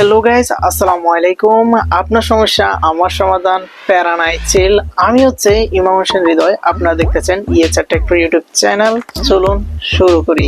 Hello guys, আসসালামু আলাইকুম। আপনার সমস্যা আমার সমাধান, প্যারা নাই চিল। আমি হচ্ছে ইমাম হোসেন হৃদয়। আপনারা দেখতেছেন ইএচআর টেক ইউটিউব চ্যানেল। চলুন শুরু করি।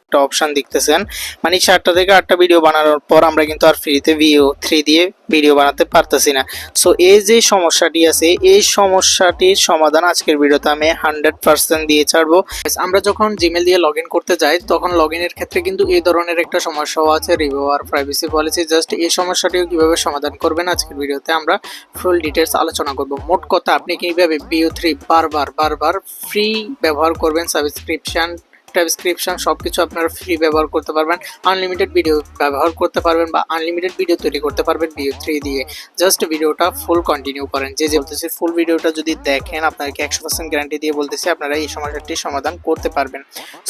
একটা অপশন দেখতেছেন, মানে 7টা থেকে 8টা ভিডিও বানানোর পর আমরা কিন্তু আর ফ্রিতে VO3 দিয়ে ভিডিও বানাতে পারতেছি না। সো এই যে সমস্যাটি আছে, এই সমস্যাটির সমাধান আজকের ভিডিওতে আমি 100% দিয়ে ছাড়বো। আমরা যখন জিমেল দিয়ে লগ ইন করতে যাই, তখন লগ ইনের ক্ষেত্রে কিন্তু এই ধরনের একটা সমস্যাও আছে, রিভিউ আর প্রাইভেসি পলিসি। জাস্ট এই সমস্যাটিও কিভাবে সমাধান করবেন আজকের ভিডিওতে আমরা ফুল ডিটেলস আলোচনা করব। মোট কথা, আপনি কিভাবে VO3 বারবার ফ্রি ব্যবহার করবেন, সাবস্ক্রিপশন সবকিছু আপনারা ফ্রি ব্যবহার করতে পারবেন, আনলিমিটেড ভিডিও ব্যবহার করতে পারবেন বা আনলিমিটেড ভিডিও তৈরি করতে পারবেন VO3 দিয়ে। জাস্ট ভিডিওটা ফুল কন্টিনিউ করেন। যে বলতেছি, ফুল ভিডিওটা যদি দেখেন, আপনাকে 100% গ্যারান্টি দিয়ে বলতেছি আপনারা এই সমস্যাটির সমাধান করতে পারবেন।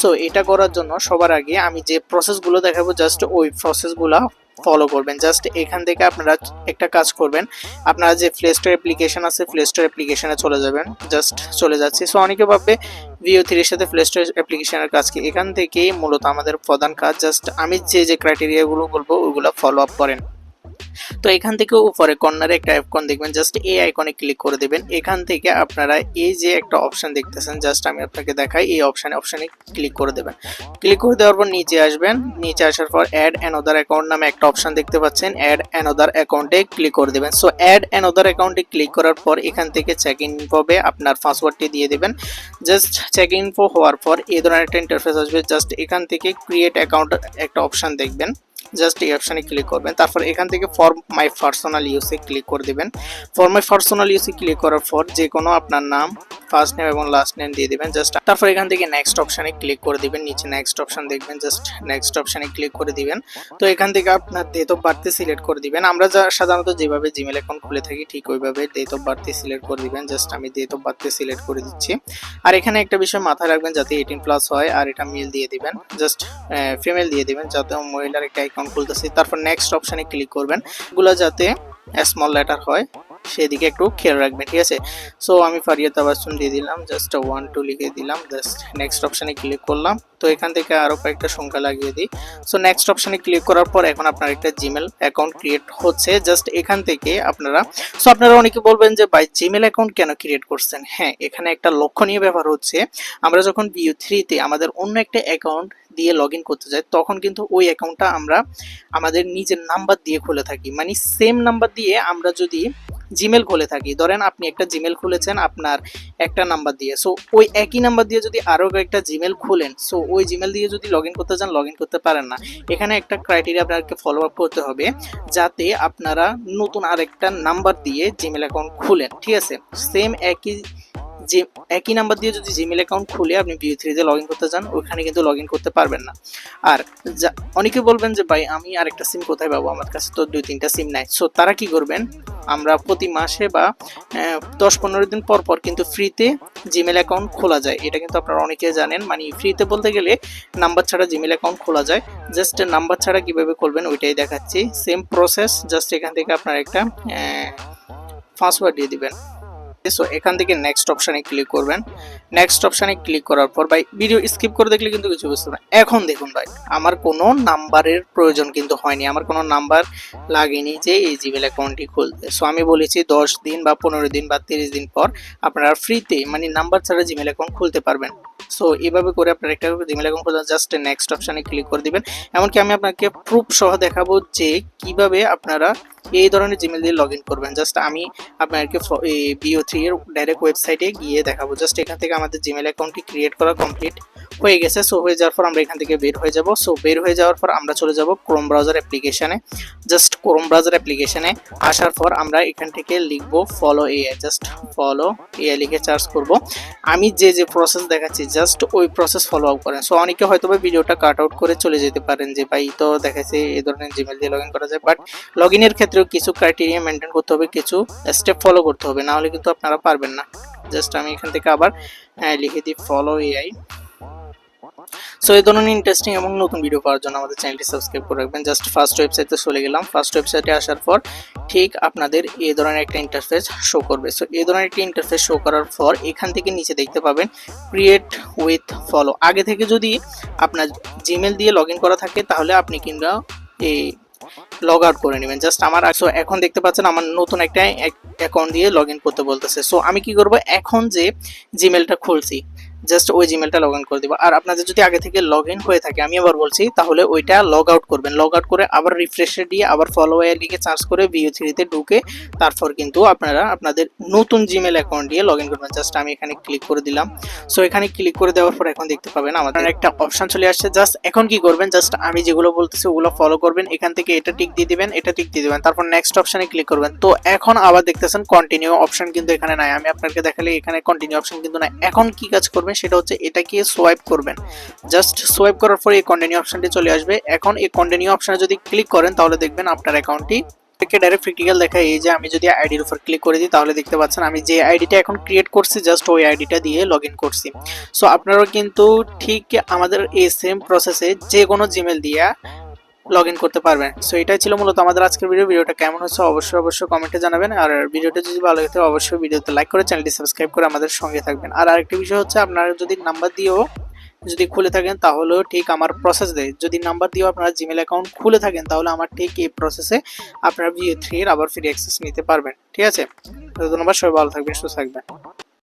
সো এটা করার জন্য সবার আগে আমি যে প্রসেসগুলো দেখাবো, জাস্ট ওই প্রসেসগুলো ফলো করবেন। জাস্ট এখান থেকে আপনারা একটা কাজ করবেন, আপনারা যে প্লে স্টোর অ্যাপ্লিকেশন আছে, প্লে স্টোর অ্যাপ্লিকেশনে চলে যাবেন। জাস্ট চলে যাচ্ছি। সো অনেকে ভাববে VO3 এর সাথে প্লে স্টোর অ্যাপ্লিকেশনের কাজ কি। এখান থেকেই মূলত আমাদের প্রধান কাজ। জাস্ট আমি যে ক্রাইটেরিয়াগুলো বলবো ওইগুলো ফলো আপ করেন। তো এখান থেকে উপরে কর্নারে একটা আইকন দেখবেন, জাস্ট এই আইকনে ক্লিক করে দেবেন। এখান থেকে আপনারা এই যে একটা অপশন দেখতেছেন, জাস্ট আমি আপনাকে দেখাই, এই অপশনে ক্লিক করে দেবেন। ক্লিক করে দেওয়ার পর নিচে আসবেন। নিচে আসার পর অ্যাড অ্যানাদার অ্যাকাউন্ট নামে একটা অপশন দেখতে পাচ্ছেন, অ্যাড অ্যানাদার অ্যাকাউন্টে ক্লিক করে দেবেন। সো অ্যাড অ্যানাদার অ্যাকাউন্টে ক্লিক করার পর এখান থেকে চেক ইন হবে, আপনার পাসওয়ার্ডটি দিয়ে দেবেন। জাস্ট চেক ইন হওয়ার পর এই ধরনের একটা ইন্টারফেস আসবে। জাস্ট এখান থেকে ক্রিয়েট অ্যাকাউন্ট একটা অপশন দেখবেন, জাস্ট এই অপশনে ক্লিক করবেন। তারপর এখান থেকে ফর মাই পার্সোনাল ইউজে ক্লিক করে দিবেন। ফর মাই পার্সোনাল ইউজে ক্লিক করার পর যে কোনো আপনার নাম, ফার্স্ট নেম এবং লাস্ট নেম দিয়ে দিবেন। জাস্ট তারপর এখান থেকে নেক্সট অপশনে ক্লিক করে দিবেন। নিচে নেক্সট অপশন দেখবেন, জাস্ট নেক্সট অপশনে ক্লিক করে দিবেন। তো এখান থেকে আপনার ডেট অফ বার্থ সিলেক্ট করে দিবেন। আমরা সাধারণত যেভাবে জিমেল অ্যাকাউন্ট খুলে থাকি ঠিক ওইভাবে ডেট অফ বার্থ সিলেক্ট করে দিবেন। জাস্ট আমি ডেট অফ বার্থ সিলেক্ট করে দিচ্ছি। আর এখানে একটা বিষয় মাথায় রাখবেন, যাতে 18+ হয়। আর এটা মেল দিয়ে দিবেন, জাস্ট ফিমেল দিয়ে দিবেন, যাতে মহিলার একটা অ্যাকাউন্ট খুলতেছি। তারপর নেক্সট অপশনে ক্লিক করবেন, এগুলো যাতে স্মল লেটার হয় সেদিকে একটু খেয়াল রাখবেন, ঠিক আছে। সো আমি ফারিয়া তাবাসসুম দিয়ে দিলাম, জাস্ট 1 2 লিখে দিলাম। জাস্ট নেক্সট অপশনে ক্লিক করলাম। তো এখান থেকে আরো কয়েকটা সংখ্যা লাগিয়ে দিই। সো নেক্সট অপশনে ক্লিক করার পর এখন আপনার একটা জিমেল অ্যাকাউন্ট ক্রিয়েট হচ্ছে। জাস্ট এখান থেকে আপনারা অনেকে বলবেন যে ভাই জিমেল অ্যাকাউন্ট কেন ক্রিয়েট করছেন। হ্যাঁ, এখানে একটা লক্ষণীয় ব্যাপার হচ্ছে, আমরা যখন VO3 তে আমাদের অন্য একটা অ্যাকাউন্ট দিয়ে লগ ইন করতে যাই, তখন কিন্তু ওই অ্যাকাউন্টটা আমরা আমাদের নিজের নাম্বার দিয়ে খুলে থাকি। মানে সেম নাম্বার দিয়ে আমরা যদি জিমেল খুলে থাকি, ধরেন আপনি একটা জিমেল খুলেছেন আপনার একটা নাম্বার দিয়ে, সো ওই একই নাম্বার দিয়ে যদি আরও একটা জিমেল খুলেন, সো ওই জিমেল দিয়ে যদি লগ ইন করতে চান, লগ ইন করতে পারেন না। এখানে একটা ক্রাইটেরিয়া আপনাকে ফলো আপ করতে হবে, যাতে আপনারা নতুন আরেকটা নাম্বার দিয়ে জিমেল অ্যাকাউন্ট খুলেন, ঠিক আছে। সেম একই নাম্বার দিয়ে যদি জিমেল অ্যাকাউন্ট খুলে আপনি VO3 তে লগ ইন করতে চান, ওখানে কিন্তু লগ ইন করতে পারবেন না। আর অনেকে বলবেন যে ভাই আমি আরেকটা সিম কোথায় পাবো, আমার কাছে তো 2-3টা সিম নাই। সো তারা কি করবেন, আমরা প্রতি মাসে বা 10-15 দিন পর পর কিন্তু ফ্রিতে জিমেল অ্যাকাউন্ট খোলা যায়। এটা কিন্তু আপনারা অনেকে জানেন। মানে ফ্রিতে বলতে গেলে নাম্বার ছাড়া জিমেল অ্যাকাউন্ট খোলা যায়। জাস্ট নাম্বার ছাড়া কিভাবে করবেন ওইটাই দেখাচ্ছি, সেম প্রসেস। জাস্ট এখান থেকে আপনার একটা পাসওয়ার্ড দিয়ে দিবেন। সো এখান থেকে নেক্সট অপশনে ক্লিক করবেন। নেক্সট অপশনে ক্লিক করার পর ভাই ভিডিও স্কিপ করে দেখলে কিন্তু কিছু বুঝতে পারবেন। এখন দেখুন ভাই, আমার কোনো নাম্বারের প্রয়োজন কিন্তু হয়নি, আমার কোনো নাম্বার লাগেনি যে এই জিমেল অ্যাকাউন্টটি খুলতে। সো আমি বলেছি 10 দিন বা 15 দিন বা 30 দিন পর আপনারা ফ্রিতে, মানে নাম্বার ছাড়া জিমেল অ্যাকাউন্ট খুলতে পারবেন। সো এইভাবে করে আপনারা একটা জিমেল অ্যাকাউন্ট খুলতে জাস্ট নেক্সট অপশনে ক্লিক করে দিবেন। এমনকি আমি আপনাকে প্রুফ সহ দেখাবো যে কিভাবে আপনারা এই ধরনের জিমেল দিয়ে লগ ইন করবেন। জাস্ট আমি আপনাকে VO3 এর ডাইরেক্ট ওয়েবসাইটে গিয়ে দেখাবো। জাস্ট এখান থেকে আমাদের জিমেল অ্যাকাউন্টটি ক্রিয়েট করা কমপ্লিট হয়ে গেছে। সো হয়ে যাওয়ার পর আমরা এখান থেকে বের হয়ে যাব। সো বের হয়ে যাওয়ার পর আমরা চলে যাব ক্রোম ব্রাউজার অ্যাপ্লিকেশনে। জাস্ট ক্রোম ব্রাউজার অ্যাপ্লিকেশনে আসার পর আমরা এখান থেকে লিখবো follow AI। Just follow AI লিখে সার্চ করব। আমি যে প্রসেস দেখাচ্ছি জাস্ট ওই প্রসেস ফলো আপ করেন। সো অনেকে হয়তো ভিডিওটা কাট আউট করে চলে যেতে পারেন যে ভাই তো দেখাচ্ছে এই ধরনের জিমেল দিয়ে লগ ইন করা যায়, বাট লগ ইনের ক্ষেত্রেও কিছু ক্রাইটেরিয়া মেনটেন করতে হবে, কিছু স্টেপ ফলো করতে হবে, না হলে কিন্তু আপনারা পারবেন না। জাস্ট আমি এখান থেকে আবার লিখে দিই ফলো AI। সো এই ধরনের ইন্টারেস্টিং এবং নতুন ভিডিও পাওয়ার জন্য আমাদের চ্যানেলটি সাবস্ক্রাইব করে রাখবেন। জাস্ট ফার্স্ট ওয়েবসাইটে চলে গেলাম। ফার্স্ট ওয়েবসাইটে আসার পর ঠিক আপনাদের এই ধরনের একটা ইন্টারফেস শো করবে। সো এই ধরনের একটা ইন্টারফেস শো করার পর এখান থেকে নিচে দেখতে পাবেন ক্রিয়েট উইথ ফলো। আগে থেকে যদি আপনার জিমেল দিয়ে লগ ইন করা থাকে তাহলে আপনি কিংবা এই লগ আউট করে নেবেন। জাস্ট আমার সো এখন দেখতে পাচ্ছেন আমার নতুন একটা অ্যাকাউন্ট দিয়ে লগ ইন করতে বলতেছে। সো আমি কি করব, এখন যে জিমেলটা খুলছি জাস্ট ওই জিমেলটা লগ ইন করে দিব। আর আপনাদের যদি আগে থেকে লগ ইন হয়ে থাকে, আমি আবার বলছি, তাহলে ওইটা লগ আউট করবেন। লগ আউট করে আবার রিফ্রেশে দিয়ে আবার ফলো আইডিকে চার্জ করে ভিও3 তে ঢুকে তারপর কিন্তু আপনারা আপনাদের নতুন জিমেল অ্যাকাউন্ট দিয়ে লগ ইন করবেন। জাস্ট আমি এখানে ক্লিক করে দিলাম। সো এখানে ক্লিক করে দেওয়ার পর এখন দেখতে পাবেন আমাদের একটা অপশন চলে আসছে। জাস্ট এখন কি করবেন, জাস্ট আমি যেগুলো বলতেছি ওগুলো ফলো করবেন। এখান থেকে এটা টিক দিয়ে দিবেন, এটা টিক দিয়ে দিবেন, তারপর নেক্সট অপশনে ক্লিক করবেন। তো এখন আবার দেখতেছেন কন্টিনিউ অপশন কিন্তু এখানে নাই। আমি আপনাকে দেখালে এখানে কন্টিনিউ অপশন কিন্তু নাই। এখন কি কাজ করবেন সেটা হচ্ছে এটাকে সোয়াইপ করবেন। জাস্ট সোয়াইপ করার পরে এই কন্টিনিউ অপশনটি চলে আসবে। এখন এই কন্টিনিউ অপশনে যদি ক্লিক করেন তাহলে দেখবেন আপনার অ্যাকাউন্টটি ডাইরেক্ট প্র্যাকটিক্যাল দেখায়। এই যে আমি যদি আইডির উপর ক্লিক করে দিই তাহলে দেখতে পাচ্ছেন আমি যে আইডিটা এখন ক্রিয়েট করছি জাস্ট ওই আইডিটা দিয়ে লগ ইন করছি। সো আপনারাও কিন্তু ঠিক আমাদের এই সেম প্রসেসে যে কোনো জিমেল দিয়ে লগ ইন করতে পারবেন। সো এটাই ছিল মূলত আমাদের আজকের ভিডিওটা কেমন হচ্ছে অবশ্যই কমেন্টে জানাবেন। আর ভিডিওটা যদি ভালো লাগে অবশ্যই ভিডিওতে লাইক করে চ্যানেলটি সাবস্ক্রাইব করে আমাদের সঙ্গে থাকবেন। আর আরেকটি বিষয় হচ্ছে আপনারা যদি নাম্বার দিয়েও যদি খুলে থাকেন তাহলেও ঠিক আমার প্রসেস দেয়। যদি নাম্বার দিয়েও আপনারা জিমেল অ্যাকাউন্ট খুলে থাকেন তাহলে আমার ঠিক এই প্রসেসে আপনারা ভিও3 এর আবার ফ্রি অ্যাক্সেস নিতে পারবেন। ঠিক আছে, ধন্যবাদ, সবাই ভালো থাকবেন, সুস্থ থাকবেন।